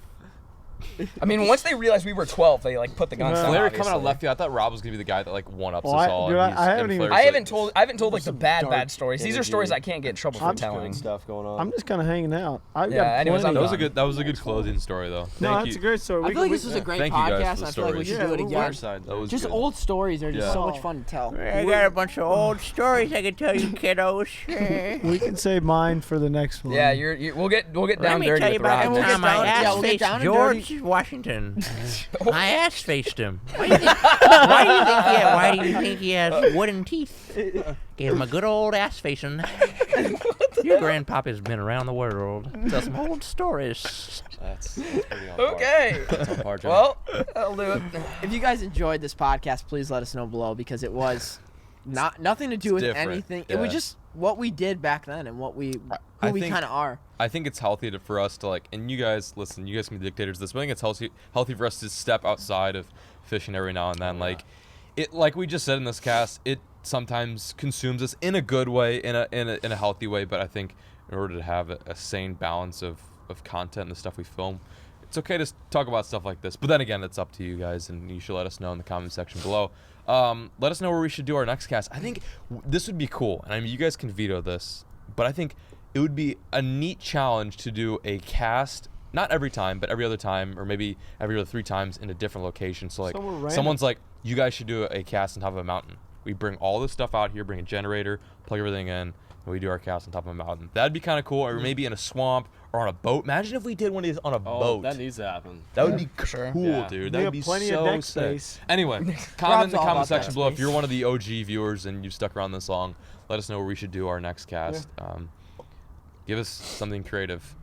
I mean, once they realized we were 12, they like put the guns Yeah. down. Flair coming out obviously. left field. I thought Rob was gonna be the guy that like one ups Well, us I- all. dude, and I he's- haven't and even- Flair's I like- haven't told like the bad stories. These are energy. stories I can't get in trouble for I'm telling. Good stuff going on. I'm just kind of hanging out. I've Yeah, got anyways, plenty. I'm That was a good closing story though. No, Thank that's you. a great story. I feel like we- this was a great Thank you guys podcast. for the I feel like we stories. should Yeah, do it we're again. That was Just good. old stories are just Yeah. so much fun to tell. I got a bunch of old stories I can tell you, kiddos. We can save mine for the next one. Yeah, we'll get Let down me dirty tell you with about Rob. the We'll get time I down- yeah, we'll get ass-faced down and George Washington. I ass-faced him. Why do you think he has wooden teeth? Gave him a good old ass-facing. Your grandpapa's been around the world. Tell some old stories. That's pretty on par. Okay. That's on par, John. Well, I'll do it. If you guys enjoyed this podcast, please let us know below because it was nothing to do with different, anything. It was yeah. just what we did back then and what we I who we think- kind of are. I think it's healthy for us to and you guys listen. You guys can be dictators. This, but I think it's healthy for us to step outside of fishing every now and then. Like we just said in this cast, it sometimes consumes us in a good way, in a healthy way. But I think in order to have a sane balance of content and the stuff we film, it's okay to talk about stuff like this. But then again, it's up to you guys, and you should let us know in the comment section below. Let us know where we should do our next cast. I think this would be cool, and I mean, you guys can veto this, but I think it would be a neat challenge to do a cast, not every time, but every other time, or maybe every other 3 times in a different location. So Somewhere random. someone's like, you guys should do a cast on top of a mountain. We bring all this stuff out here, bring a generator, plug everything in, and we do our cast on top of a mountain. That'd be kind of cool, or maybe in a swamp or on a boat. Imagine if we did one of these on a boat. That needs to happen. That would be sure. cool, Yeah. dude. We That have would be plenty of so deck sick. space. Anyway, comment in the all comment about section that below if space. you're one of the OG viewers and you've stuck around this long. Let us know where we should do our next cast. Give us something creative.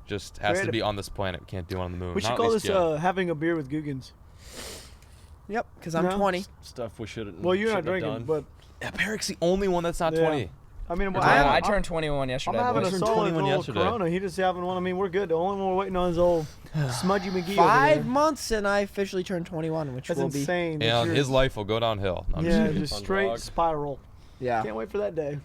Just has to Creative. be on this planet. Can't do it on the moon. We should Not at call least this yet. having a beer with Googans. Yep, because I'm No. 20. Stuff we shouldn't. Well, you're not shouldn't have drinking, done. but Yeah, Peric's the only one that's not Yeah. 20. I mean, You're well, I turned 21 yesterday. I'm having boys. a turned solid 21 little yesterday. Corona. He just having one. I mean, we're good. The only one we're waiting on is old Smudgy McGee. over 5 there. months and I officially turned 21, which That's will be insane. This And year. his life will go downhill. No, I'm just Yeah, kidding. just Fun straight vlog. spiral. yeah. Can't wait for that day.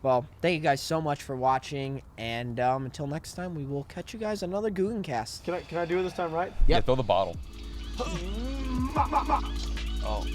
Well, thank you guys so much for watching, and until next time, we will catch you guys on another Googancast. Can I do it this time right? Yeah, throw the bottle. Oh.